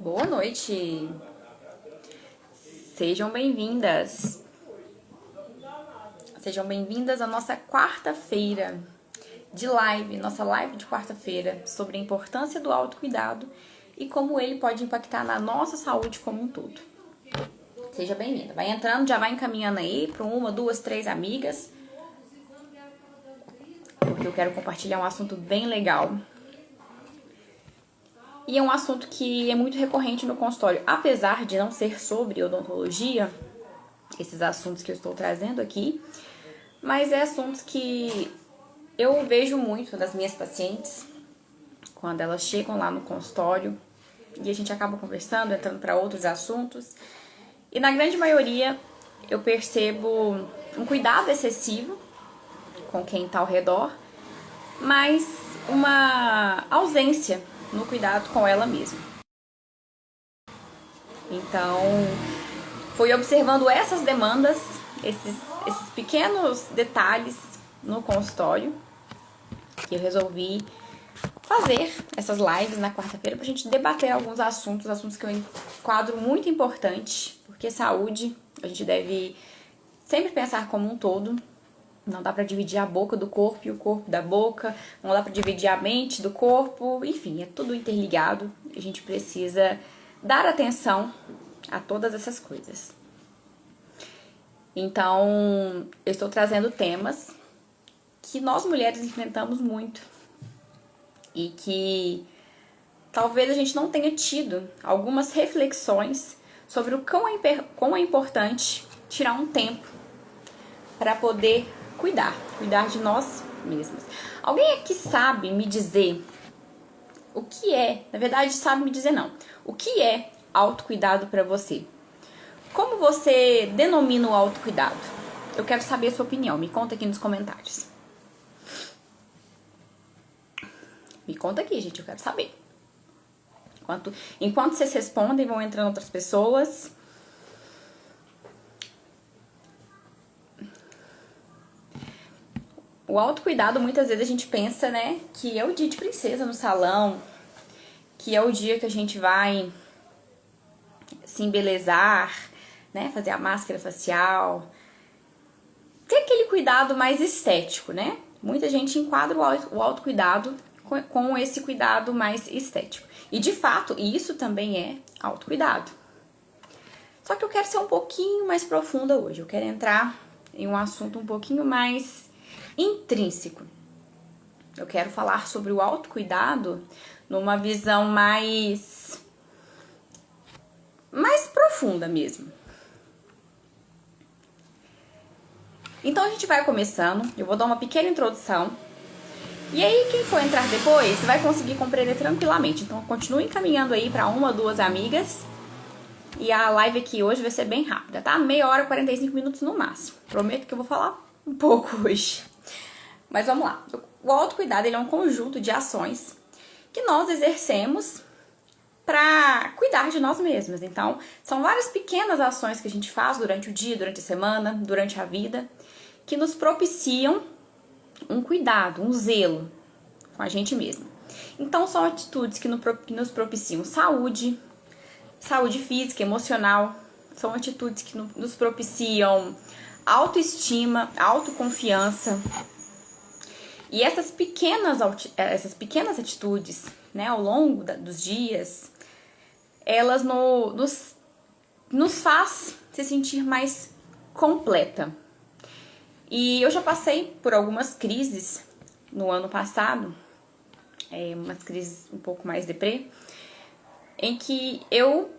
Boa noite, sejam bem-vindas. Sejam bem-vindas à nossa quarta-feira de live, nossa live de quarta-feira sobre a importância do autocuidado e como ele pode impactar na nossa saúde como um todo. Seja bem-vinda. Vai entrando, já vai encaminhando aí para uma, duas, três amigas, porque eu quero compartilhar um assunto bem legal. E é um assunto que é muito recorrente no consultório, apesar de não ser sobre odontologia, esses assuntos que eu estou trazendo aqui, mas é assuntos que eu vejo muito das minhas pacientes, quando elas chegam lá no consultório, e a gente acaba conversando, entrando para outros assuntos, e na grande maioria eu percebo um cuidado excessivo com quem está ao redor, mas uma ausência no cuidado com ela mesma. Então, fui observando essas demandas, esses pequenos detalhes no consultório, que eu resolvi fazer essas lives na quarta-feira pra gente debater alguns assuntos que eu enquadro muito importante, porque saúde a gente deve sempre pensar como um todo. Não dá pra dividir a boca do corpo e o corpo da boca, não dá pra dividir a mente do corpo, enfim, é tudo interligado. A gente precisa dar atenção a todas essas coisas. Então, eu estou trazendo temas que nós mulheres enfrentamos muito e que talvez a gente não tenha tido algumas reflexões sobre o quão é importante tirar um tempo para poder cuidar de nós mesmas. Alguém aqui sabe me dizer o que é, na verdade sabe me dizer não, o que é autocuidado para você? Como você denomina o autocuidado? Eu quero saber a sua opinião, me conta aqui nos comentários. Me conta aqui, gente, eu quero saber. Enquanto vocês respondem, vão entrando outras pessoas. O autocuidado, muitas vezes a gente pensa, né, que é o dia de princesa no salão, que é o dia que a gente vai se embelezar, né, fazer a máscara facial, ter aquele cuidado mais estético, né? Muita gente enquadra o autocuidado com esse cuidado mais estético. E de fato, isso também é autocuidado. Só que eu quero ser um pouquinho mais profunda hoje. Eu quero entrar em um assunto um pouquinho mais intrínseco. Eu quero falar sobre o autocuidado numa visão mais profunda mesmo. Então a gente vai começando, eu vou dar uma pequena introdução. E aí quem for entrar depois vai conseguir compreender tranquilamente. Então continue encaminhando aí para uma ou duas amigas. E a live aqui hoje vai ser bem rápida, tá? Meia hora, 45 minutos no máximo. Prometo que eu vou falar um pouco hoje. Mas vamos lá. O autocuidado ele é um conjunto de ações que nós exercemos para cuidar de nós mesmas. Então, são várias pequenas ações que a gente faz durante o dia, durante a semana, durante a vida, que nos propiciam um cuidado, um zelo com a gente mesma. Então, são atitudes que nos propiciam saúde física, emocional, são atitudes que nos propiciam autoestima, autoconfiança. E essas pequenas atitudes, né, ao longo dos dias, elas nos faz se sentir mais completa. E eu já passei por algumas crises no ano passado, umas crises um pouco mais deprê, em que eu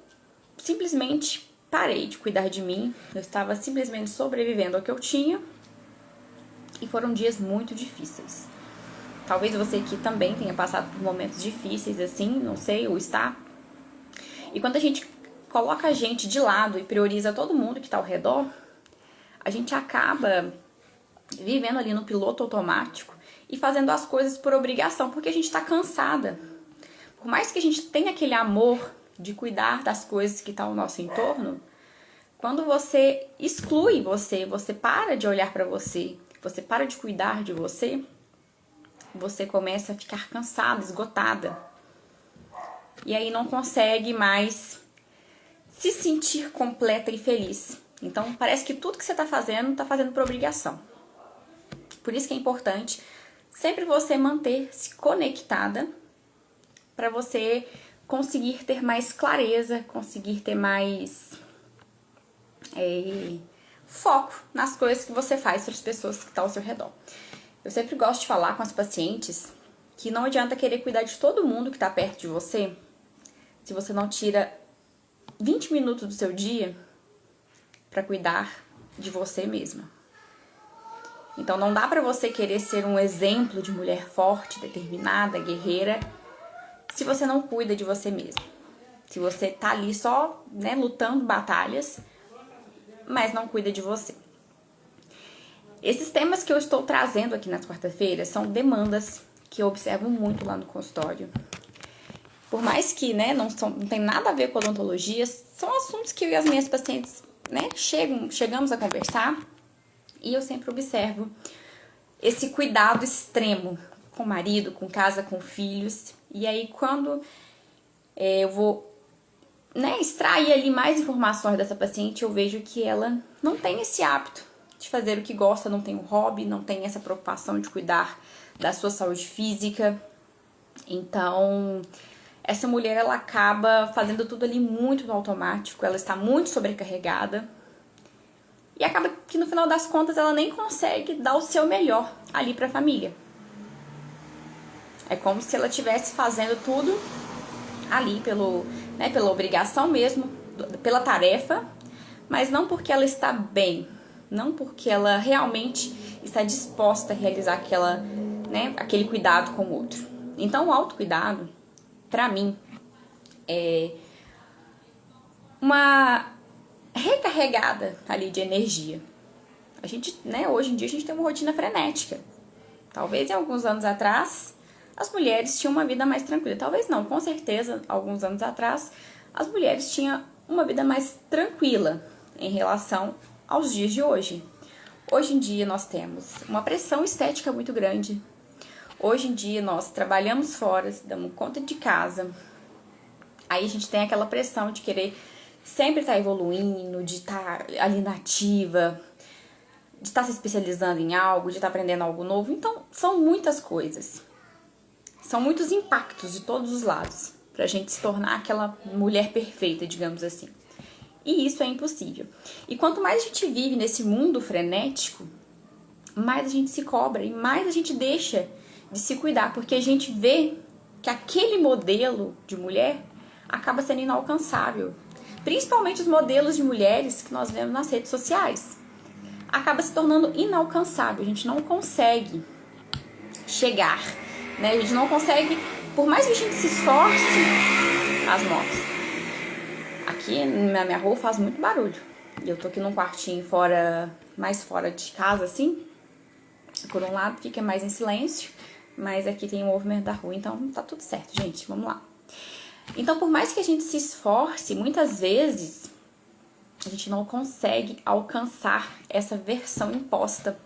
simplesmente parei de cuidar de mim, eu estava simplesmente sobrevivendo ao que eu tinha, e foram dias muito difíceis. Talvez você aqui também tenha passado por momentos difíceis assim, não sei, ou está. E quando a gente coloca a gente de lado e prioriza todo mundo que está ao redor, a gente acaba vivendo ali no piloto automático e fazendo as coisas por obrigação, porque a gente está cansada. Por mais que a gente tenha aquele amor de cuidar das coisas que estão ao nosso entorno, quando você exclui você para de olhar para você para de cuidar de você, você começa a ficar cansada, esgotada. e aí não consegue mais se sentir completa e feliz. Então parece que tudo que você tá fazendo por obrigação. Por isso que é importante sempre você manter-se conectada para você conseguir ter mais clareza, conseguir ter mais foco nas coisas que você faz para as pessoas que estão ao seu redor. Eu sempre gosto de falar com as pacientes que não adianta querer cuidar de todo mundo que está perto de você se você não tira 20 minutos do seu dia para cuidar de você mesma. Então não dá para você querer ser um exemplo de mulher forte, determinada, guerreira, se você não cuida de você mesma. Se você tá ali só, lutando batalhas, mas não cuida de você. Esses temas que eu estou trazendo aqui nas quarta-feiras são demandas que eu observo muito lá no consultório. Por mais que não tem nada a ver com odontologia, são assuntos que eu e as minhas pacientes chegamos a conversar, e eu sempre observo esse cuidado extremo com o marido, com casa, com filhos. E aí quando eu vou extrair ali mais informações dessa paciente, eu vejo que ela não tem esse hábito de fazer o que gosta, não tem um hobby, não tem essa preocupação de cuidar da sua saúde física. Então, essa mulher, ela acaba fazendo tudo ali muito no automático, ela está muito sobrecarregada e acaba que no final das contas ela nem consegue dar o seu melhor ali para a família. É como se ela estivesse fazendo tudo ali pela obrigação mesmo, pela tarefa, mas não porque ela está bem, não porque ela realmente está disposta a realizar aquele cuidado com o outro. Então o autocuidado, para mim, é uma recarregada ali de energia. A gente, hoje em dia a gente tem uma rotina frenética. Talvez em alguns anos atrás as mulheres tinham uma vida mais tranquila. Talvez não, com certeza, alguns anos atrás as mulheres tinham uma vida mais tranquila em relação aos dias de hoje. Hoje em dia nós temos uma pressão estética muito grande. Hoje em dia nós trabalhamos fora, damos conta de casa. Aí a gente tem aquela pressão de querer sempre estar evoluindo, de estar ali na ativa, de estar se especializando em algo, de estar aprendendo algo novo. Então, são muitas coisas. São muitos impactos de todos os lados pra gente se tornar aquela mulher perfeita, digamos assim. E isso é impossível. E quanto mais a gente vive nesse mundo frenético, mais a gente se cobra e mais a gente deixa de se cuidar, porque a gente vê que aquele modelo de mulher acaba sendo inalcançável. Principalmente os modelos de mulheres que nós vemos nas redes sociais. Acaba se tornando inalcançável, a gente não consegue chegar, A gente não consegue, por mais que a gente se esforce, as motos. Aqui na minha rua faz muito barulho. Eu tô aqui num quartinho mais fora de casa, assim. Por um lado fica mais em silêncio, mas aqui tem o movimento da rua, então tá tudo certo, gente. Vamos lá. Então, por mais que a gente se esforce, muitas vezes a gente não consegue alcançar essa versão imposta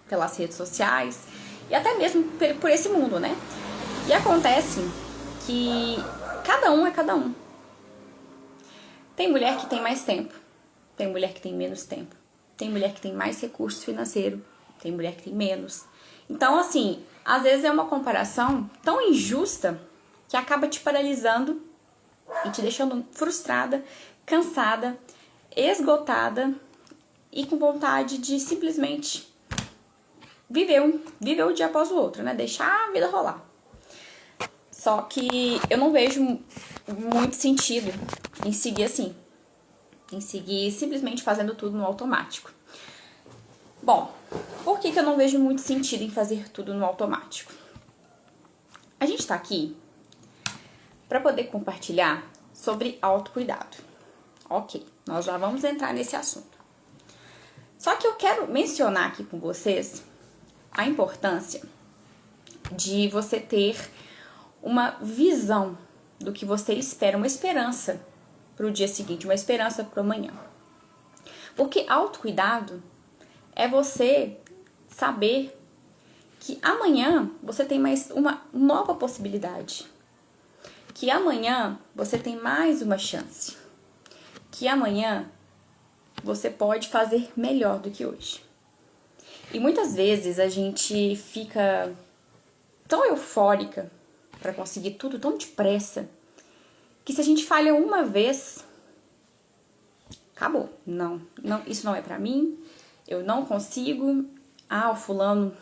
pelas redes sociais e até mesmo por esse mundo, E acontece que cada um é cada um. Tem mulher que tem mais tempo, tem mulher que tem menos tempo, tem mulher que tem mais recurso financeiro, tem mulher que tem menos. Então, assim, às vezes é uma comparação tão injusta que acaba te paralisando e te deixando frustrada, cansada, esgotada e com vontade de simplesmente viver o dia após o outro, Deixar a vida rolar. Só que eu não vejo muito sentido em seguir assim. Em seguir simplesmente fazendo tudo no automático. Bom, por que eu não vejo muito sentido em fazer tudo no automático? A gente tá aqui para poder compartilhar sobre autocuidado. Ok, nós já vamos entrar nesse assunto. Só que eu quero mencionar aqui com vocês a importância de você ter uma visão do que você espera, uma esperança para o dia seguinte, uma esperança para o amanhã. Porque autocuidado é você saber que amanhã você tem mais uma nova possibilidade. que amanhã você tem mais uma chance. Que amanhã você pode fazer melhor do que hoje. E muitas vezes a gente fica tão eufórica para conseguir tudo tão depressa, que se a gente falha uma vez, acabou. Não, isso não é pra mim, eu não consigo. O fulano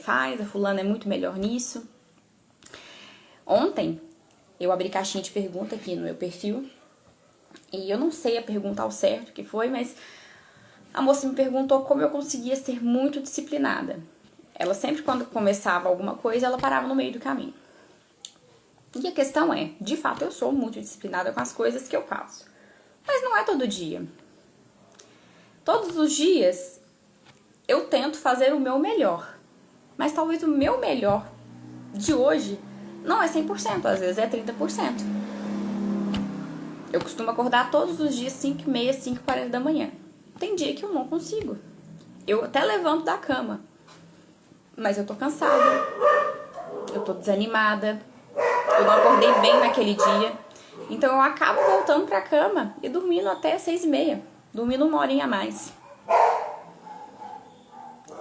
faz, a fulana é muito melhor nisso. Ontem, eu abri caixinha de pergunta aqui no meu perfil, e eu não sei a pergunta ao certo que foi, mas a moça me perguntou como eu conseguia ser muito disciplinada. Ela sempre, quando começava alguma coisa, ela parava no meio do caminho. E a questão é, de fato, eu sou muito disciplinada com as coisas que eu faço. Mas não é todo dia. Todos os dias, eu tento fazer o meu melhor. Mas talvez o meu melhor de hoje não é 100%, às vezes é 30%. Eu costumo acordar todos os dias 5h30, 5h40 da manhã. Tem dia que eu não consigo. Eu até levanto da cama. Mas eu tô cansada. Eu tô desanimada. Eu não acordei bem naquele dia. Então eu acabo voltando pra cama e dormindo até 6h30. Dormindo uma horinha a mais.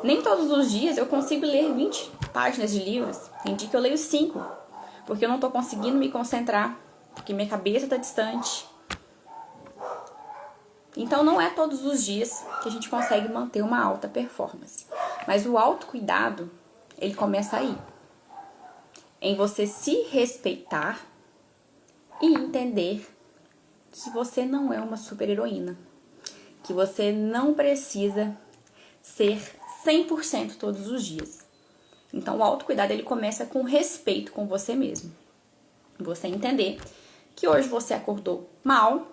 Nem todos os dias eu consigo ler 20 páginas de livros. Tem dia que eu leio 5. Porque eu não tô conseguindo me concentrar. Porque minha cabeça tá distante. Então não é todos os dias que a gente consegue manter uma alta performance. Mas o autocuidado, ele começa aí. Em você se respeitar e entender que você não é uma super-heroína. Que você não precisa ser 100% todos os dias. Então o autocuidado, ele começa com respeito com você mesmo. Você entender que hoje você acordou mal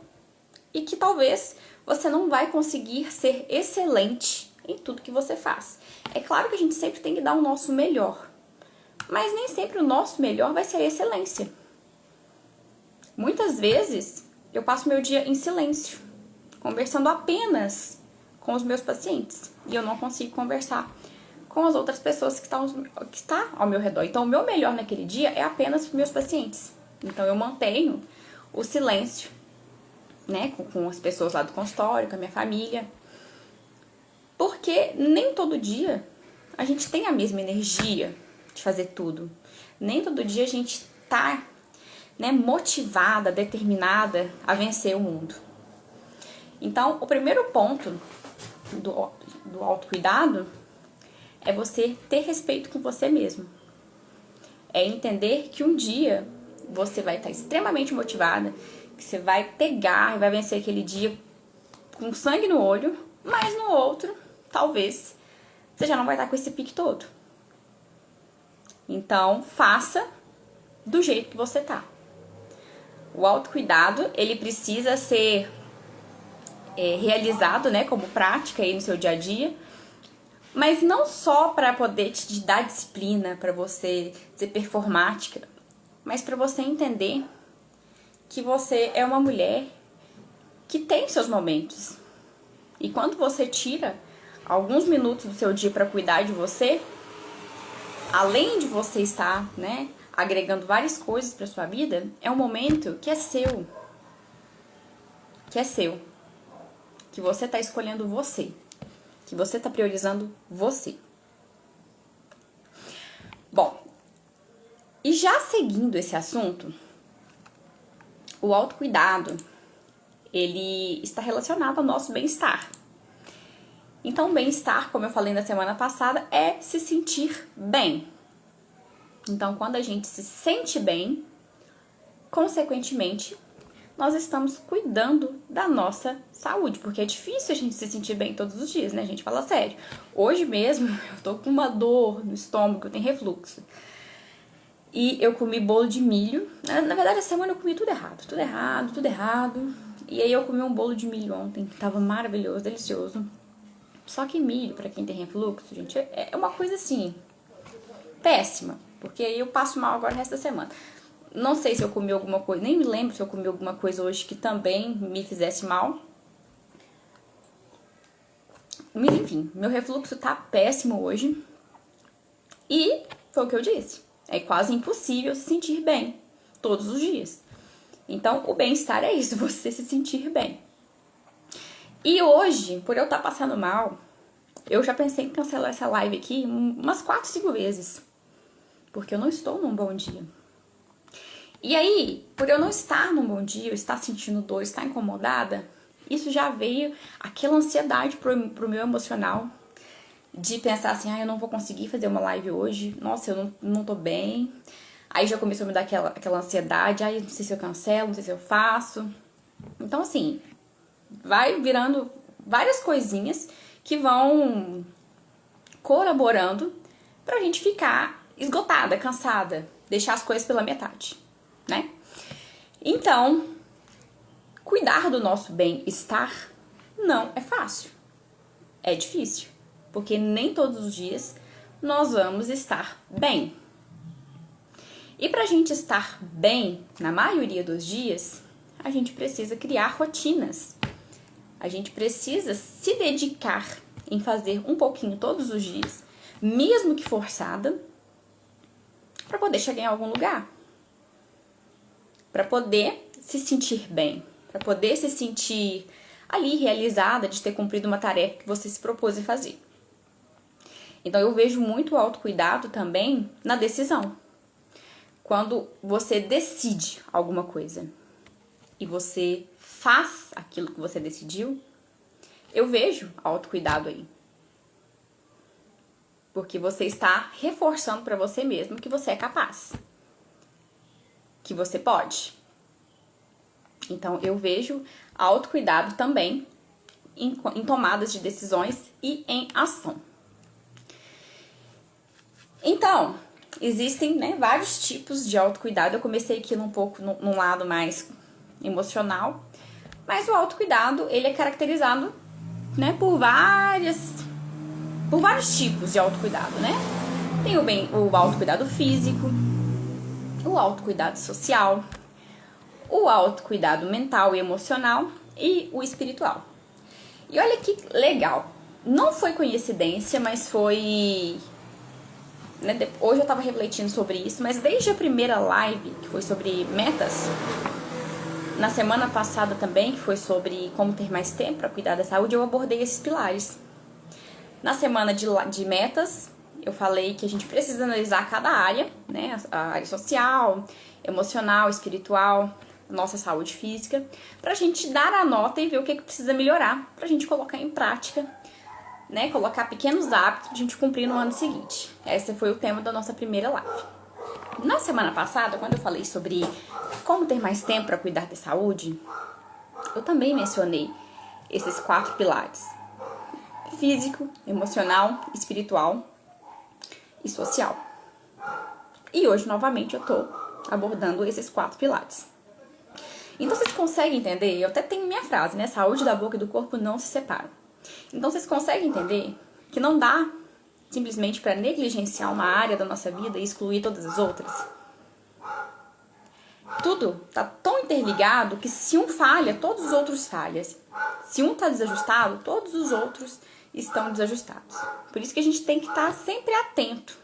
e que talvez você não vai conseguir ser excelente em tudo que você faz. É claro que a gente sempre tem que dar o nosso melhor, mas nem sempre o nosso melhor vai ser a excelência. Muitas vezes eu passo meu dia em silêncio, conversando apenas com os meus pacientes, e eu não consigo conversar com as outras pessoas que estão ao meu redor. Então o meu melhor naquele dia é apenas para meus pacientes. Então eu mantenho o silêncio, né, com as pessoas lá do consultório, com a minha família. Porque nem todo dia a gente tem a mesma energia de fazer tudo. Nem todo dia a gente tá, né, motivada, determinada a vencer o mundo. Então, o primeiro ponto do autocuidado é você ter respeito com você mesmo. É entender que um dia você vai estar extremamente motivada, que você vai pegar e vai vencer aquele dia com sangue no olho, mas no outro, talvez, você já não vai estar com esse pique todo. Então, faça do jeito que você tá. O autocuidado, ele precisa ser realizado, né, como prática aí no seu dia a dia, mas não só para poder te dar disciplina, para você ser performática, mas para você entender que você é uma mulher que tem seus momentos. E quando você tira alguns minutos do seu dia para cuidar de você, além de você estar, né, agregando várias coisas para sua vida, é um momento que é seu. Que é seu. Que você está escolhendo você. Que você está priorizando você. Bom, e já seguindo esse assunto, o autocuidado, ele está relacionado ao nosso bem-estar. Então, o bem-estar, como eu falei na semana passada, é se sentir bem. Então, quando a gente se sente bem, consequentemente, nós estamos cuidando da nossa saúde, porque é difícil a gente se sentir bem todos os dias, né? A gente fala sério. Hoje mesmo, eu tô com uma dor no estômago, eu tenho refluxo. E eu comi bolo de milho. Na verdade, essa semana eu comi tudo errado. E aí eu comi um bolo de milho ontem, que tava maravilhoso, delicioso. Só que milho, pra quem tem refluxo, gente, é uma coisa assim, péssima. Porque aí eu passo mal agora o resto da semana. Não sei se eu comi alguma coisa, nem me lembro se eu comi alguma coisa hoje que também me fizesse mal. Mas enfim, meu refluxo tá péssimo hoje. E foi o que eu disse. É quase impossível se sentir bem todos os dias. Então, o bem-estar é isso, você se sentir bem. E hoje, por eu estar passando mal, eu já pensei em cancelar essa live aqui umas 4, 5 vezes. Porque eu não estou num bom dia. E aí, por eu não estar num bom dia, eu estar sentindo dor, estar incomodada, isso já veio aquela ansiedade pro meu emocional de pensar assim, eu não vou conseguir fazer uma live hoje, nossa, eu não tô bem. Aí já começou a me dar aquela ansiedade, não sei se eu cancelo, não sei se eu faço. Então, assim, vai virando várias coisinhas que vão colaborando pra gente ficar esgotada, cansada, deixar as coisas pela metade, né? Então, cuidar do nosso bem-estar não é fácil. É difícil, porque nem todos os dias nós vamos estar bem. E pra gente estar bem, na maioria dos dias, a gente precisa criar rotinas. A gente precisa se dedicar em fazer um pouquinho todos os dias, mesmo que forçada, para poder chegar em algum lugar. Para poder se sentir bem, para poder se sentir ali realizada de ter cumprido uma tarefa que você se propôs a fazer. Então eu vejo muito autocuidado também na decisão. Quando você decide alguma coisa e você faz aquilo que você decidiu, eu vejo autocuidado aí. Porque você está reforçando para você mesmo que você é capaz. Que você pode. Então, eu vejo autocuidado também em tomadas de decisões e em ação. Então, existem, né, vários tipos de autocuidado. Eu comecei aqui um pouco num lado mais emocional. Mas o autocuidado, ele é caracterizado, né, por vários tipos de autocuidado, né? Tem o autocuidado físico, o autocuidado social, o autocuidado mental e emocional e o espiritual. E olha que legal. Não foi coincidência, mas foi... né, hoje eu tava refletindo sobre isso, mas desde a primeira live, que foi sobre metas, na semana passada também, que foi sobre como ter mais tempo para cuidar da saúde, eu abordei esses pilares. Na semana de metas, eu falei que a gente precisa analisar cada área, né? A área social, emocional, espiritual, nossa saúde física, pra gente dar a nota e ver o que precisa melhorar, pra gente colocar em prática, né? Colocar pequenos hábitos pra gente cumprir no ano seguinte. Esse foi o tema da nossa primeira live. Na semana passada, quando eu falei sobre como ter mais tempo para cuidar da saúde, eu também mencionei esses 4 pilares: físico, emocional, espiritual e social. E hoje, novamente, eu tô abordando esses 4 pilares. Então, vocês conseguem entender? Eu até tenho minha frase, né? Saúde da boca e do corpo não se separam. Então, vocês conseguem entender que não dá simplesmente para negligenciar uma área da nossa vida e excluir todas as outras? Tudo tá tão interligado que se um falha, todos os outros falham. Se um tá desajustado, todos os outros estão desajustados. Por isso que a gente tem que estar sempre atento,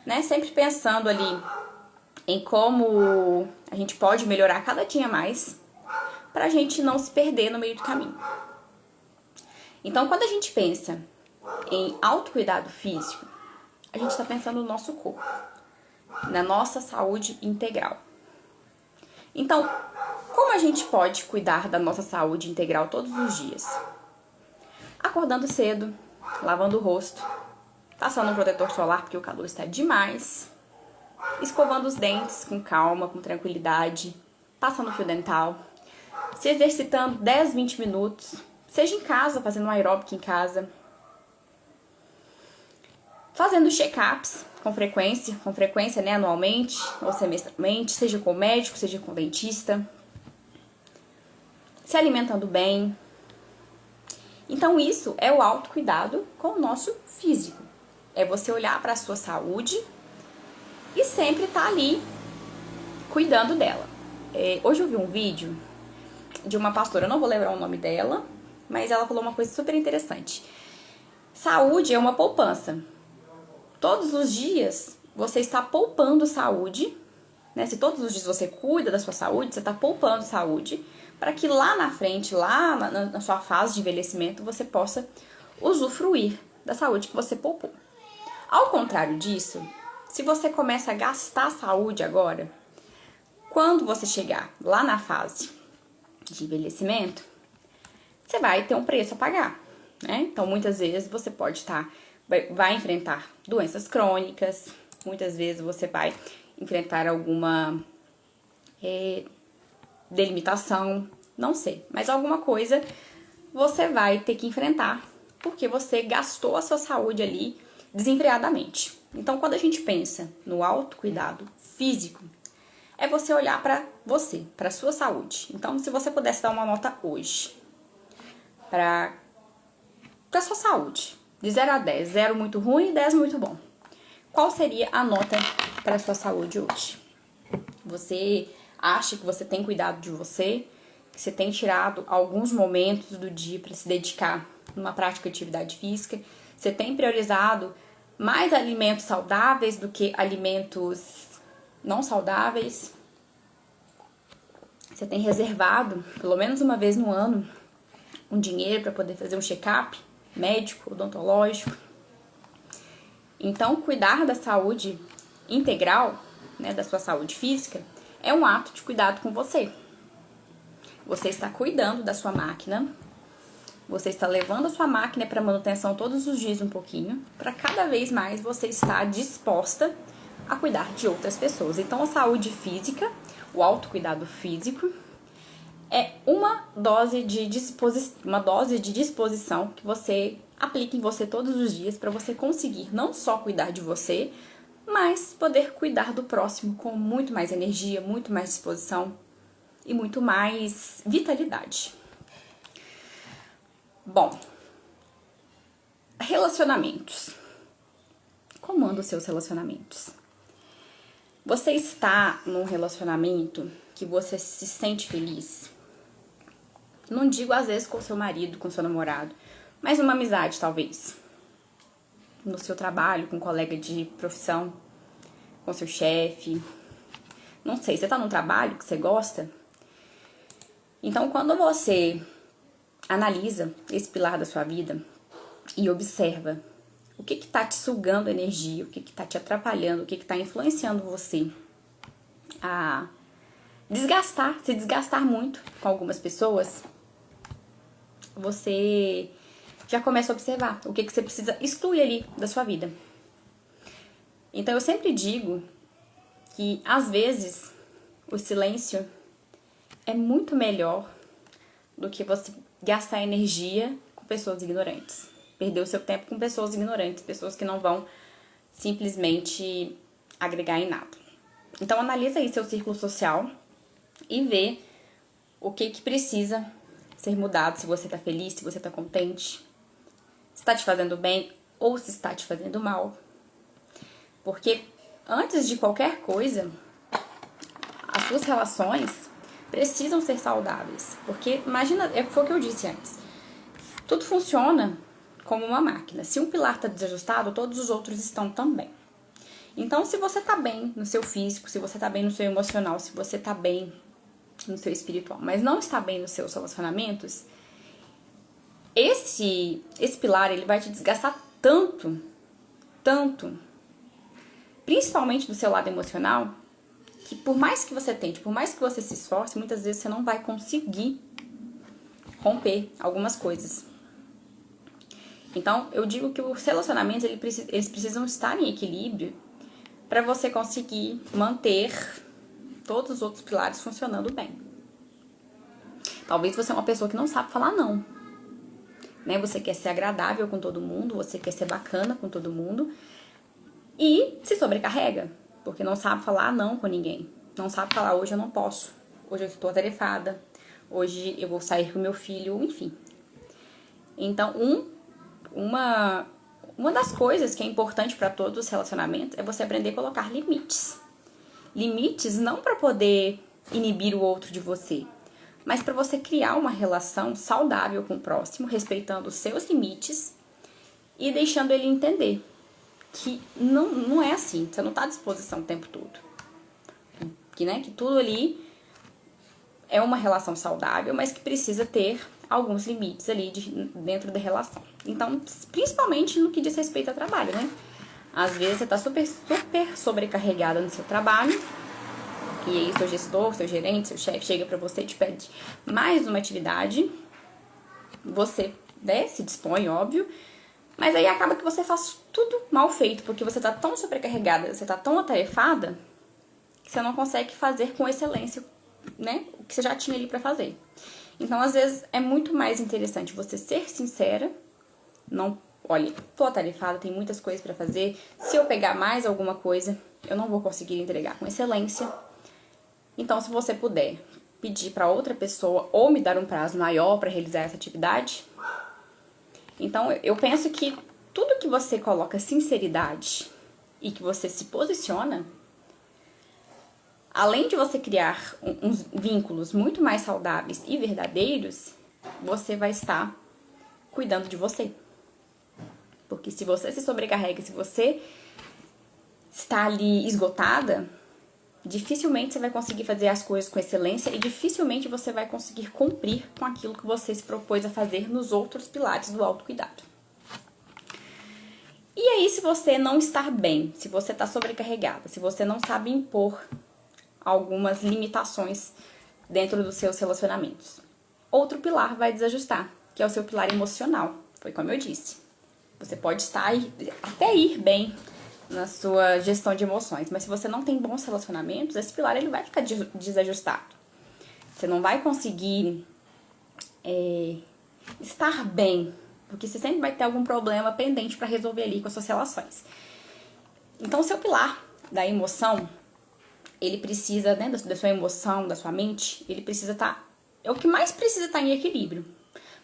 né? Sempre pensando ali em como a gente pode melhorar cada dia mais pra gente não se perder no meio do caminho. Então, quando a gente pensa em autocuidado físico, a gente está pensando no nosso corpo, na nossa saúde integral. Então, como a gente pode cuidar da nossa saúde integral todos os dias? Acordando cedo, lavando o rosto, passando um protetor solar porque o calor está demais, escovando os dentes com calma, com tranquilidade, passando fio dental, se exercitando 10, 20 minutos, seja em casa, fazendo um aeróbico em casa, fazendo check-ups com frequência, né, anualmente ou semestralmente, seja com o médico, seja com o dentista, se alimentando bem. Então isso é o autocuidado com o nosso físico. É você olhar para a sua saúde e sempre estar ali cuidando dela. Hoje eu vi um vídeo de uma pastora, eu não vou lembrar o nome dela, mas ela falou uma coisa super interessante. Saúde é uma poupança. Todos os dias você está poupando saúde né? Se todos os dias você cuida da sua saúde, você está poupando saúde para que lá na frente, lá na sua fase de envelhecimento, você possa usufruir da saúde que você poupou. Ao contrário disso, se você começa a gastar saúde agora, quando você chegar lá na fase de envelhecimento, você vai ter um preço a pagar, né? Então, muitas vezes você pode vai enfrentar doenças crônicas, muitas vezes você vai enfrentar alguma delimitação, não sei, mas alguma coisa você vai ter que enfrentar, porque você gastou a sua saúde ali desenfreadamente. Então, quando a gente pensa no autocuidado físico, é você olhar para você, para a sua saúde. Então, se você pudesse dar uma nota hoje para a sua saúde, de 0 a 10, 0 muito ruim e 10 muito bom, qual seria a nota para a sua saúde hoje? Você acha que você tem cuidado de você, que você tem tirado alguns momentos do dia para se dedicar numa prática de atividade física, você tem priorizado mais alimentos saudáveis do que alimentos não saudáveis, você tem reservado, pelo menos uma vez no ano, um dinheiro para poder fazer um check-up médico, odontológico. Então, cuidar da saúde integral, né, da sua saúde física, é um ato de cuidado com você. Você está cuidando da sua máquina, você está levando a sua máquina para manutenção todos os dias um pouquinho, para cada vez mais você estar disposta a cuidar de outras pessoas. Então, a saúde física, o autocuidado físico, é uma dose de disposição que você aplica em você todos os dias para você conseguir não só cuidar de você, mas poder cuidar do próximo com muito mais energia, muito mais disposição e muito mais vitalidade. Bom, relacionamentos. Como andam os seus relacionamentos? Você está num relacionamento que você se sente feliz? Não digo às vezes com seu marido, com seu namorado, mas uma amizade talvez. No seu trabalho, com um colega de profissão, com seu chefe. Não sei, você tá num trabalho que você gosta? Então, quando você analisa esse pilar da sua vida e observa o que tá te sugando energia, o que tá te atrapalhando, o que tá influenciando você a se desgastar muito com algumas pessoas, você já começa a observar o que você precisa excluir ali da sua vida. Então, eu sempre digo que, às vezes, o silêncio é muito melhor do que você gastar energia com pessoas ignorantes. Perder o seu tempo com pessoas ignorantes, pessoas que não vão simplesmente agregar em nada. Então, analisa aí seu círculo social e vê o que precisa ser mudado, se você tá feliz, se você tá contente, se está te fazendo bem ou se está te fazendo mal. Porque antes de qualquer coisa, as suas relações precisam ser saudáveis. Porque imagina, foi o que eu disse antes, tudo funciona como uma máquina. Se um pilar está desajustado, todos os outros estão também. Então, se você tá bem no seu físico, se você tá bem no seu emocional, se você tá bem no seu espiritual, mas não está bem nos seus relacionamentos, esse pilar ele vai te desgastar tanto, principalmente do seu lado emocional, que por mais que você tente, por mais que você se esforce, muitas vezes você não vai conseguir romper algumas coisas. Então, eu digo que os relacionamentos eles precisam estar em equilíbrio para você conseguir manter todos os outros pilares funcionando bem. Talvez você é uma pessoa que não sabe falar não, né? Você quer ser agradável com todo mundo, você quer ser bacana com todo mundo e se sobrecarrega, porque não sabe falar não com ninguém. Não sabe falar, hoje eu não posso, hoje eu estou atarefada, hoje eu vou sair com meu filho, enfim. Então, uma das coisas que é importante para todos os relacionamentos é você aprender a colocar limites. Limites não para poder inibir o outro de você, mas para você criar uma relação saudável com o próximo, respeitando os seus limites e deixando ele entender que não é assim, você não está à disposição o tempo todo. que tudo ali é uma relação saudável, mas que precisa ter alguns limites ali dentro da relação. Então, principalmente no que diz respeito ao trabalho, né? Às vezes você tá super sobrecarregada no seu trabalho, e aí seu gestor, seu gerente, seu chefe chega pra você e te pede mais uma atividade. Você, né, se dispõe, óbvio, mas aí acaba que você faz tudo mal feito, porque você tá tão sobrecarregada, você tá tão atarefada, que você não consegue fazer com excelência, né, o que você já tinha ali pra fazer. Então, às vezes, é muito mais interessante você ser sincera, não, olha, tô atarefada, tem muitas coisas pra fazer, se eu pegar mais alguma coisa, eu não vou conseguir entregar com excelência. Então, se você puder pedir pra outra pessoa ou me dar um prazo maior pra realizar essa atividade. Então, eu penso que tudo que você coloca sinceridade e que você se posiciona, além de você criar uns vínculos muito mais saudáveis e verdadeiros, você vai estar cuidando de você. Porque se você se sobrecarrega, se você está ali esgotada, dificilmente você vai conseguir fazer as coisas com excelência e dificilmente você vai conseguir cumprir com aquilo que você se propôs a fazer nos outros pilares do autocuidado. E aí, se você não está bem, se você está sobrecarregada, se você não sabe impor algumas limitações dentro dos seus relacionamentos, outro pilar vai desajustar, que é o seu pilar emocional. Foi como eu disse. Você pode estar até ir bem na sua gestão de emoções, mas se você não tem bons relacionamentos, esse pilar ele vai ficar desajustado. Você não vai conseguir estar bem, porque você sempre vai ter algum problema pendente para resolver ali com as suas relações. Então, o seu pilar da emoção, ele precisa, né, da sua emoção, da sua mente, ele precisa estar, é o que mais precisa estar em equilíbrio.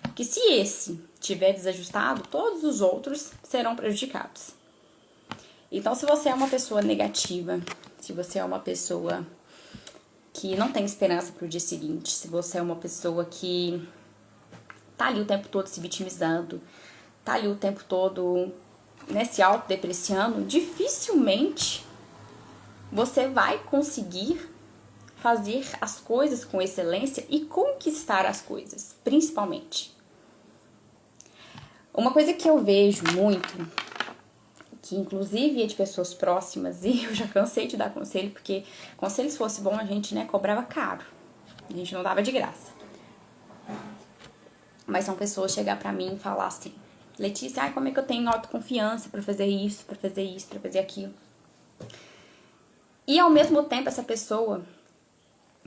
Porque se esse estiver desajustado, todos os outros serão prejudicados. Então, se você é uma pessoa negativa, se você é uma pessoa que não tem esperança pro dia seguinte, se você é uma pessoa que tá ali o tempo todo se vitimizando, tá ali o tempo todo, né, se autodepreciando, dificilmente você vai conseguir fazer as coisas com excelência e conquistar as coisas, principalmente. Uma coisa que eu vejo muito, que inclusive é de pessoas próximas, e eu já cansei de dar conselho, porque conselho se fosse bom a gente, né, cobrava caro, a gente não dava de graça. Mas são pessoas chegar pra mim e falar assim: Letícia, como é que eu tenho autoconfiança pra fazer isso, pra fazer isso, pra fazer aquilo? E ao mesmo tempo essa pessoa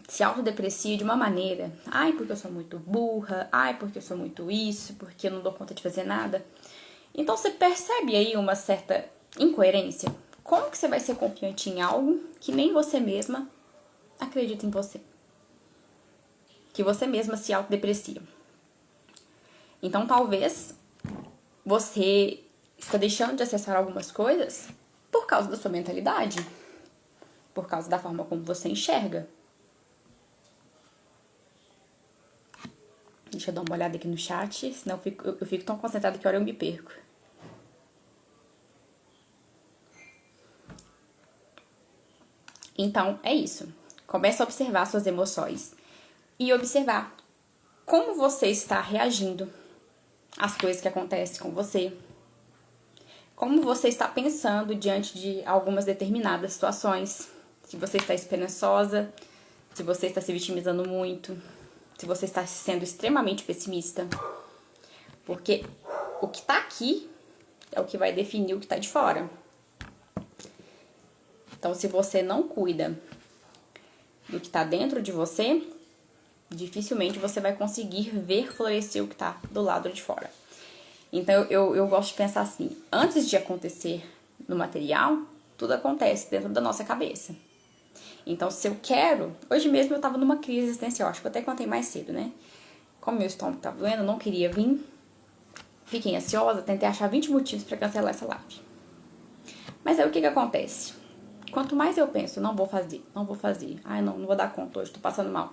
se autodeprecia de uma maneira: porque eu sou muito burra, porque eu sou muito isso, porque eu não dou conta de fazer nada. Então você percebe aí uma certa incoerência? Como que você vai ser confiante em algo que nem você mesma acredita em você? Que você mesma se autodeprecia. Então talvez você está deixando de acessar algumas coisas por causa da sua mentalidade, por causa da forma como você enxerga. Deixa eu dar uma olhada aqui no chat, senão eu fico tão concentrada que a hora eu me perco. Então, é isso. Comece a observar suas emoções e observar como você está reagindo às coisas que acontecem com você. Como você está pensando diante de algumas determinadas situações. Se você está esperançosa, se você está se vitimizando muito, se você está sendo extremamente pessimista. Porque o que está aqui é o que vai definir o que está de fora. Então, se você não cuida do que está dentro de você, dificilmente você vai conseguir ver florescer o que está do lado de fora. Então, eu gosto de pensar assim: antes de acontecer no material, tudo acontece dentro da nossa cabeça. Então, se eu quero... Hoje mesmo eu estava numa crise existencial, acho que eu até contei mais cedo, né? Como meu estômago estava doendo, eu não queria vir. Fiquei ansiosa, tentei achar 20 motivos para cancelar essa live. Mas aí o que acontece? Quanto mais eu penso, não vou fazer. Não vou dar conta hoje, tô passando mal.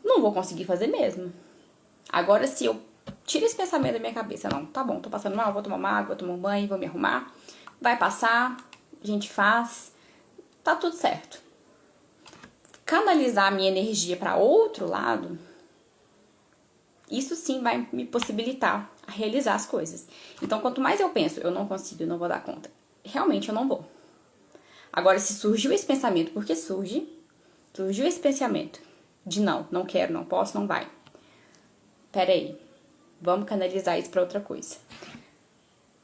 Não vou conseguir fazer mesmo. Agora, se eu tiro esse pensamento da minha cabeça, não, tá bom, tô passando mal, vou tomar uma água, vou tomar um banho, vou me arrumar, vai passar, a gente faz. tá tudo certo. Canalizar a minha energia para outro lado, isso sim vai me possibilitar a realizar as coisas. Então, quanto mais eu penso, eu não consigo, eu não vou dar conta, realmente eu não vou. Agora, se surgiu esse pensamento, porque surgiu esse pensamento de não quero, não posso, não vai. Pera aí, vamos canalizar isso para outra coisa.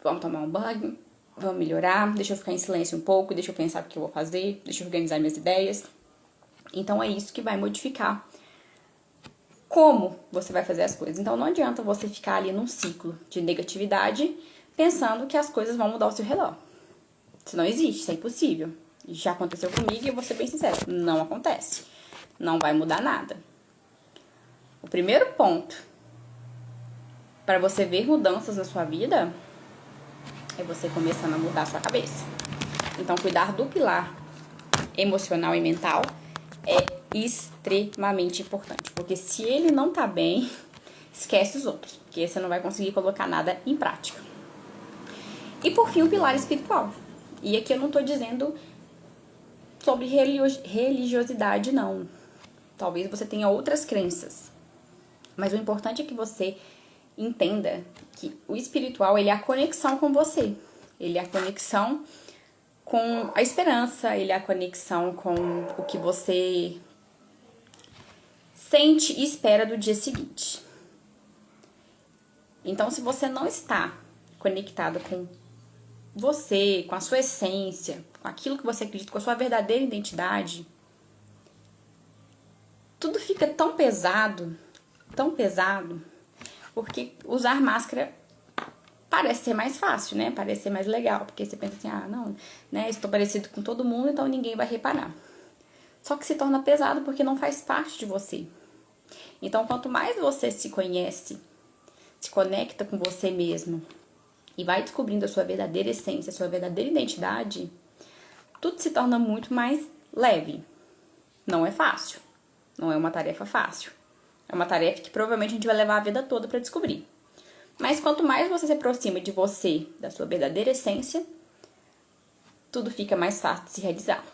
Vamos tomar um banho, vamos melhorar, deixa eu ficar em silêncio um pouco, deixa eu pensar o que eu vou fazer, deixa eu organizar minhas ideias. Então, é isso que vai modificar como você vai fazer as coisas. Então, não adianta você ficar ali num ciclo de negatividade pensando que as coisas vão mudar ao seu redor. Isso não existe, isso é impossível. Já aconteceu comigo e eu vou ser bem sincera, não acontece. Não vai mudar nada. O primeiro ponto para você ver mudanças na sua vida é você começando a mudar a sua cabeça. Então, cuidar do pilar emocional e mental é extremamente importante. Porque se ele não tá bem, esquece os outros. Porque você não vai conseguir colocar nada em prática. E por fim, o pilar espiritual. E aqui eu não tô dizendo sobre religiosidade, não. Talvez você tenha outras crenças. Mas o importante é que você entenda que o espiritual, ele é a conexão com você. Ele é a conexão com a esperança, ele é a conexão com o que você sente e espera do dia seguinte. Então, se você não está conectado com você, com a sua essência, com aquilo que você acredita, com a sua verdadeira identidade, tudo fica tão pesado, porque usar máscara parece ser mais fácil, né? Parece ser mais legal, porque você pensa assim, não, né? Estou parecido com todo mundo, então ninguém vai reparar. Só que se torna pesado porque não faz parte de você. Então, quanto mais você se conhece, se conecta com você mesmo e vai descobrindo a sua verdadeira essência, a sua verdadeira identidade, tudo se torna muito mais leve. Não é fácil. Não é uma tarefa fácil. É uma tarefa que provavelmente a gente vai levar a vida toda para descobrir. Mas quanto mais você se aproxima de você, da sua verdadeira essência, tudo fica mais fácil de se realizar.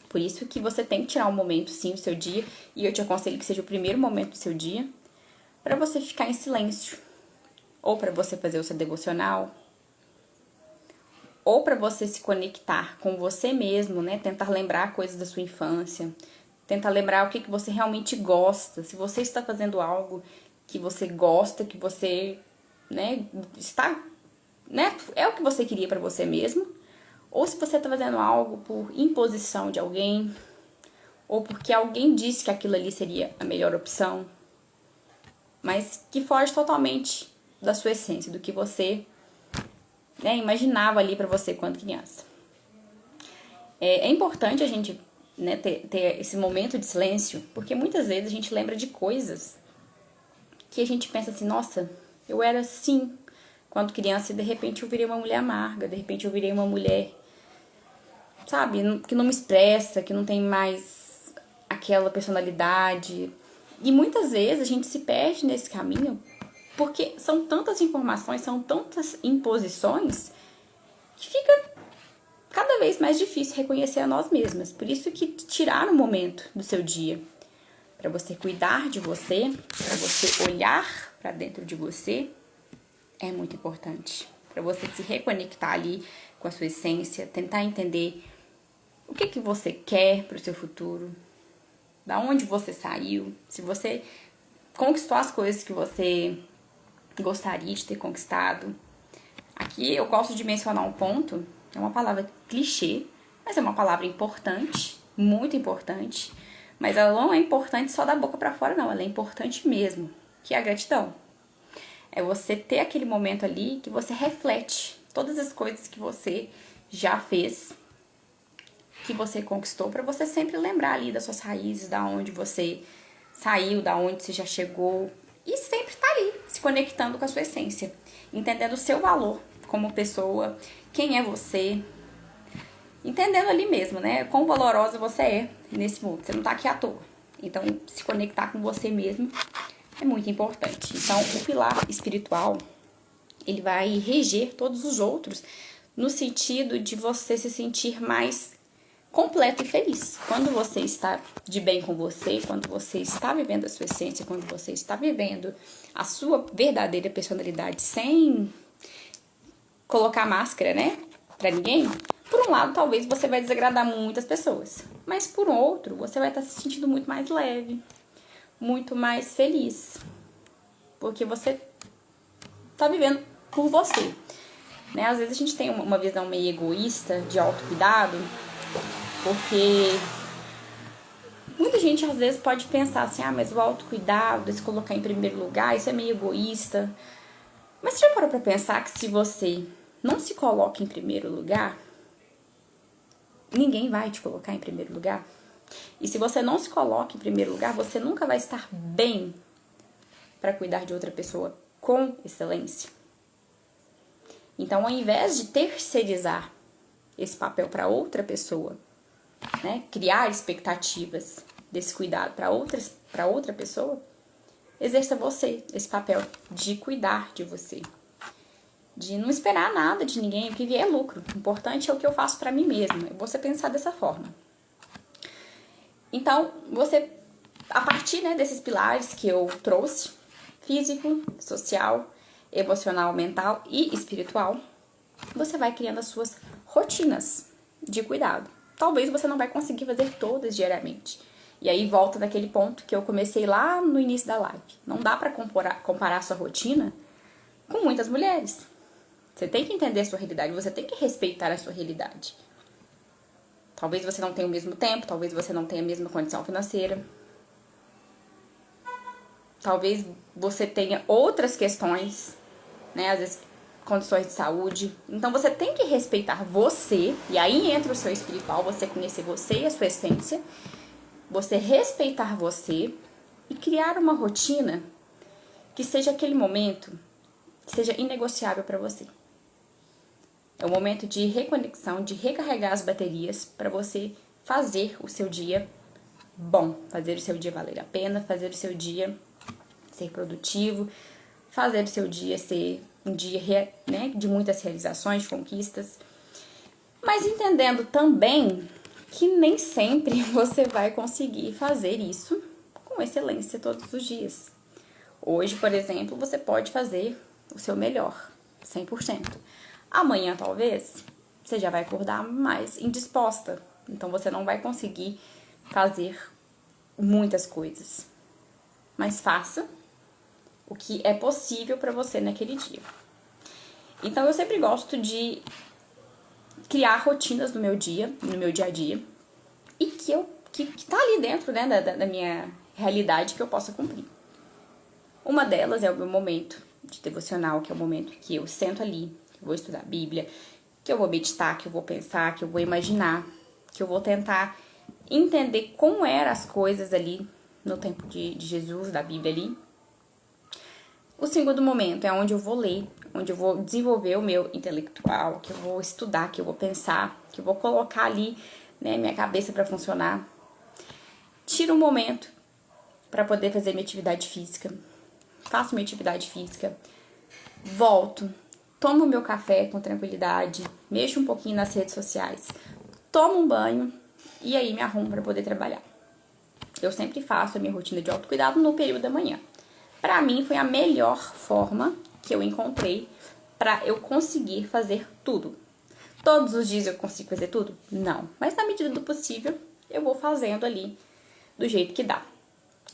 Por isso que você tem que tirar um momento, sim, do seu dia, e eu te aconselho que seja o primeiro momento do seu dia, para você ficar em silêncio, ou para você fazer o seu devocional, ou para você se conectar com você mesmo, né? Tentar lembrar coisas da sua infância, tentar lembrar o que você realmente gosta. Se você está fazendo algo que você gosta, que você, né, está, né, é o que você queria para você mesmo, ou se você está fazendo algo por imposição de alguém, ou porque alguém disse que aquilo ali seria a melhor opção, mas que foge totalmente da sua essência, do que você, né, imaginava ali para você quando criança. É importante a gente, né, ter esse momento de silêncio, porque muitas vezes a gente lembra de coisas que a gente pensa assim, nossa, eu era assim quando criança e de repente eu virei uma mulher amarga, de repente eu virei uma mulher, sabe, que não me expressa, que não tem mais aquela personalidade. E muitas vezes a gente se perde nesse caminho porque são tantas informações, são tantas imposições que fica cada vez mais difícil reconhecer a nós mesmas. Por isso que tirar um momento do seu dia para você cuidar de você, para você olhar para dentro de você, é muito importante. Para você se reconectar ali com a sua essência, tentar entender o que você quer para o seu futuro, da onde você saiu, se você conquistou as coisas que você gostaria de ter conquistado. Aqui eu gosto de mencionar um ponto, é uma palavra clichê, mas é uma palavra importante, muito importante, mas ela não é importante só da boca para fora, não, ela é importante mesmo, que é a gratidão. É você ter aquele momento ali que você reflete todas as coisas que você já fez, que você conquistou, para você sempre lembrar ali das suas raízes, da onde você saiu, da onde você já chegou, e sempre estar ali, se conectando com a sua essência, entendendo o seu valor como pessoa, quem é você, entendendo ali mesmo, né, quão valorosa você é nesse mundo, você não tá aqui à toa. Então, se conectar com você mesmo é muito importante. Então, o pilar espiritual, ele vai reger todos os outros, no sentido de você se sentir mais completo e feliz. Quando você está de bem com você, quando você está vivendo a sua essência, quando você está vivendo a sua verdadeira personalidade sem colocar máscara, né, pra ninguém, por um lado, talvez você vai desagradar muitas pessoas, mas por outro, você vai estar se sentindo muito mais leve, muito mais feliz, porque você tá vivendo por você, né? Às vezes a gente tem uma visão meio egoísta de autocuidado, porque muita gente às vezes pode pensar assim, mas o autocuidado, se colocar em primeiro lugar, isso é meio egoísta. Mas você já parou pra pensar que se você não se coloca em primeiro lugar, ninguém vai te colocar em primeiro lugar? E se você não se coloca em primeiro lugar, você nunca vai estar bem para cuidar de outra pessoa com excelência. Então, ao invés de terceirizar esse papel para outra pessoa, né, criar expectativas desse cuidado para outra pessoa, exerça você esse papel de cuidar de você, de não esperar nada de ninguém, o que vier é lucro. O importante é o que eu faço para mim mesma. É você pensar dessa forma. Então, você, a partir, né, desses pilares que eu trouxe, físico, social, emocional, mental e espiritual, você vai criando as suas rotinas de cuidado. Talvez você não vai conseguir fazer todas diariamente. E aí volta daquele ponto que eu comecei lá no início da live. Não dá para comparar a sua rotina com muitas mulheres. Você tem que entender a sua realidade, você tem que respeitar a sua realidade. Talvez você não tenha o mesmo tempo, talvez você não tenha a mesma condição financeira. Talvez você tenha outras questões, né? Às vezes condições de saúde. Então você tem que respeitar você, e aí entra o seu espiritual, você conhecer você e a sua essência, você respeitar você e criar uma rotina que seja aquele momento que seja inegociável para você. É o momento de reconexão, de recarregar as baterias para você fazer o seu dia bom, fazer o seu dia valer a pena, fazer o seu dia ser produtivo, fazer o seu dia ser um dia, né, de muitas realizações, de conquistas, mas entendendo também que nem sempre você vai conseguir fazer isso com excelência todos os dias. Hoje, por exemplo, você pode fazer o seu melhor, 100%. Amanhã, talvez, você já vai acordar mais indisposta. Então, você não vai conseguir fazer muitas coisas. Mas faça o que é possível para você naquele dia. Então, eu sempre gosto de criar rotinas no meu dia a dia, e que tá ali dentro, né, da minha realidade que eu possa cumprir. Uma delas é o meu momento de devocional, que é o momento que eu sento ali, que eu vou estudar a Bíblia, que eu vou meditar, que eu vou pensar, que eu vou imaginar, que eu vou tentar entender como eram as coisas ali no tempo de Jesus, da Bíblia ali. O segundo momento é onde eu vou ler, onde eu vou desenvolver o meu intelectual, que eu vou estudar, que eu vou pensar, que eu vou colocar ali, né, minha cabeça para funcionar. Tiro um momento para poder fazer minha atividade física. Faço minha atividade física, volto, tomo meu café com tranquilidade, mexo um pouquinho nas redes sociais, tomo um banho e aí me arrumo para poder trabalhar. Eu sempre faço a minha rotina de autocuidado no período da manhã. Para mim foi a melhor forma que eu encontrei para eu conseguir fazer tudo. Todos os dias eu consigo fazer tudo? Não, mas na medida do possível eu vou fazendo ali do jeito que dá.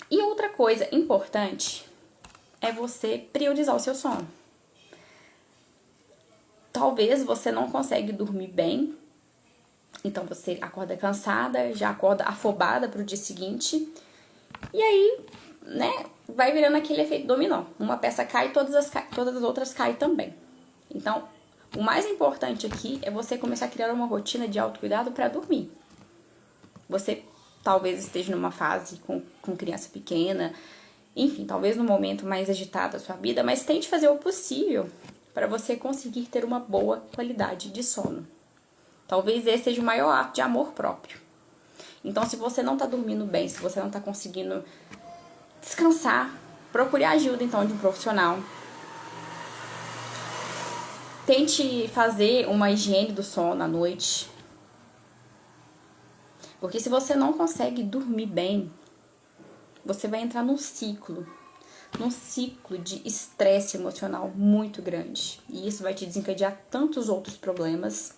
E outra coisa importante é você priorizar o seu sono. Talvez você não consegue dormir bem, então você acorda cansada, já acorda afobada pro dia seguinte, e aí, né, vai virando aquele efeito dominó. Uma peça cai, todas as outras caem também. Então, o mais importante aqui é você começar a criar uma rotina de autocuidado para dormir. Você talvez esteja numa fase com criança pequena, enfim, talvez no momento mais agitado da sua vida, mas tente fazer o possível para você conseguir ter uma boa qualidade de sono. Talvez esse seja o maior ato de amor próprio. Então, se você não está dormindo bem, se você não está conseguindo descansar, procure a ajuda, então, de um profissional. Tente fazer uma higiene do sono à noite. Porque se você não consegue dormir bem, você vai entrar num ciclo de estresse emocional muito grande. E isso vai te desencadear tantos outros problemas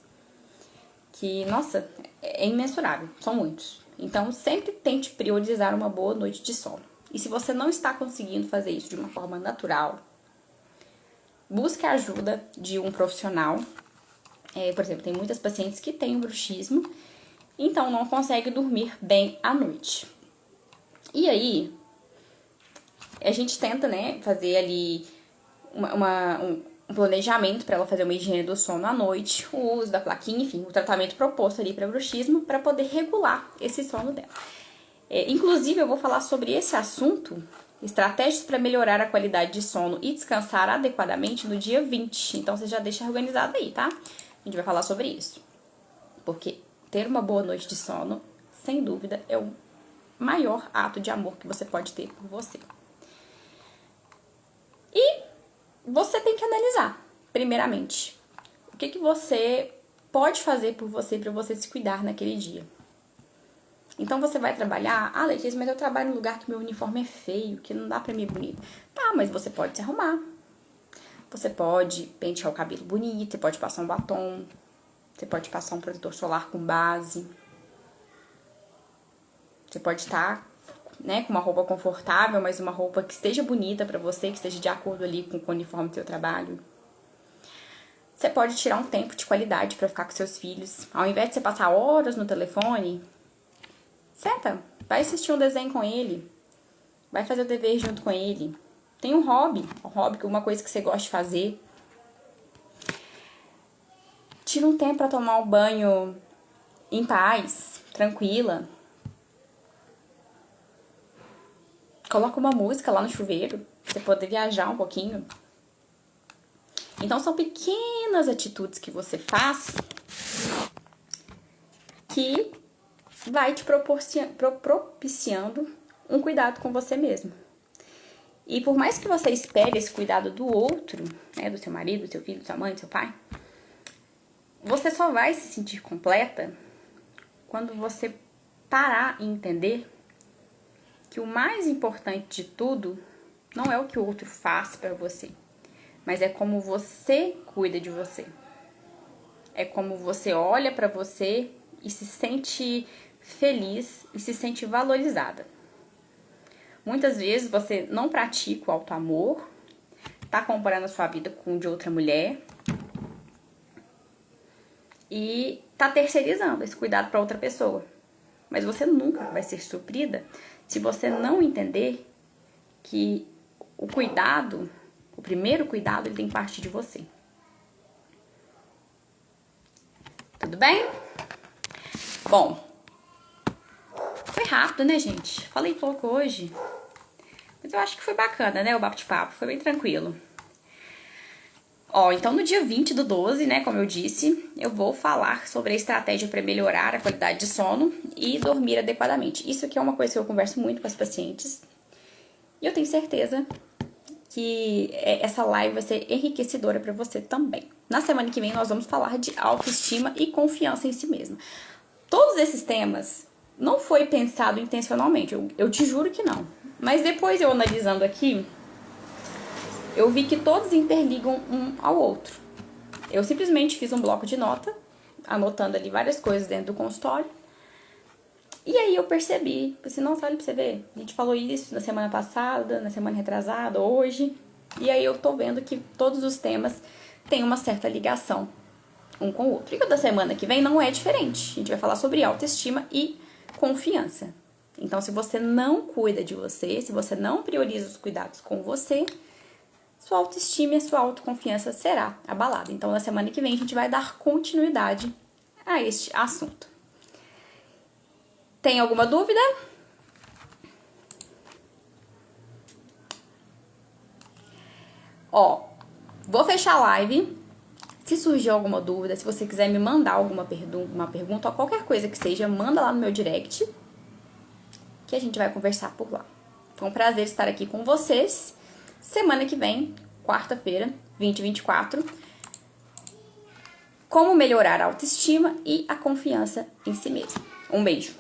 que, nossa, é imensurável, são muitos. Então, sempre tente priorizar uma boa noite de sono. E se você não está conseguindo fazer isso de uma forma natural, busque a ajuda de um profissional. Por exemplo, tem muitas pacientes que têm bruxismo, então não conseguem dormir bem à noite. E aí, a gente tenta, né, fazer ali um planejamento para ela fazer uma higiene do sono à noite, o uso da plaquinha, enfim, o tratamento proposto ali para bruxismo, para poder regular esse sono dela. Inclusive, eu vou falar sobre esse assunto, estratégias para melhorar a qualidade de sono e descansar adequadamente no dia 20. Então, você já deixa organizado aí, tá? A gente vai falar sobre isso. Porque ter uma boa noite de sono, sem dúvida, é o maior ato de amor que você pode ter por você. E você tem que analisar, primeiramente, o que você pode fazer por você para você se cuidar naquele dia. Então você vai trabalhar, Letícia, mas eu trabalho num lugar que meu uniforme é feio, que não dá pra mim bonito. Tá, mas você pode se arrumar. Você pode pentear o cabelo bonito, você pode passar um batom, você pode passar um protetor solar com base. Você pode estar, né, com uma roupa confortável, mas uma roupa que esteja bonita pra você, que esteja de acordo ali com o uniforme do seu trabalho. Você pode tirar um tempo de qualidade pra ficar com seus filhos. Ao invés de você passar horas no telefone, senta, vai assistir um desenho com ele, vai fazer o dever junto com ele. Tem um hobby, alguma coisa que você gosta de fazer. Tira um tempo pra tomar um banho em paz, tranquila. Coloca uma música lá no chuveiro, pra você poder viajar um pouquinho. Então, são pequenas atitudes que você faz que vai te propiciando um cuidado com você mesmo. E por mais que você espere esse cuidado do outro, né, do seu marido, do seu filho, da sua mãe, do seu pai, você só vai se sentir completa quando você parar e entender que o mais importante de tudo não é o que o outro faz pra você, mas é como você cuida de você. É como você olha pra você e se sente feliz e se sente valorizada. Muitas vezes você não pratica o autoamor, tá comparando a sua vida com de outra mulher e tá terceirizando esse cuidado para outra pessoa. Mas você nunca vai ser suprida se você não entender que o cuidado, o primeiro cuidado, ele tem que partir de você. Tudo bem? Bom, foi rápido, né, gente? Falei pouco hoje. Mas eu acho que foi bacana, né, o bate-papo. Foi bem tranquilo. Então no dia 20/12, né, como eu disse, eu vou falar sobre a estratégia para melhorar a qualidade de sono e dormir adequadamente. Isso aqui é uma coisa que eu converso muito com as pacientes. E eu tenho certeza que essa live vai ser enriquecedora para você também. Na semana que vem nós vamos falar de autoestima e confiança em si mesma. Todos esses temas não foi pensado intencionalmente, eu te juro que não. Mas depois eu analisando aqui, eu vi que todos interligam um ao outro. Eu simplesmente fiz um bloco de nota, anotando ali várias coisas dentro do consultório. E aí eu percebi, assim, nossa, olha pra você ver, a gente falou isso na semana passada, na semana retrasada, hoje. E aí eu tô vendo que todos os temas têm uma certa ligação um com o outro. E o da semana que vem não é diferente. A gente vai falar sobre autoestima e confiança. Então, se você não cuida de você, se você não prioriza os cuidados com você, sua autoestima e sua autoconfiança será abalada. Então, na semana que vem, a gente vai dar continuidade a este assunto. Tem alguma dúvida? Vou fechar a live. Se surgir alguma dúvida, se você quiser me mandar uma pergunta ou qualquer coisa que seja, manda lá no meu direct, que a gente vai conversar por lá. Foi um prazer estar aqui com vocês. Semana que vem, quarta-feira, 20/24, como melhorar a autoestima e a confiança em si mesmo. Um beijo!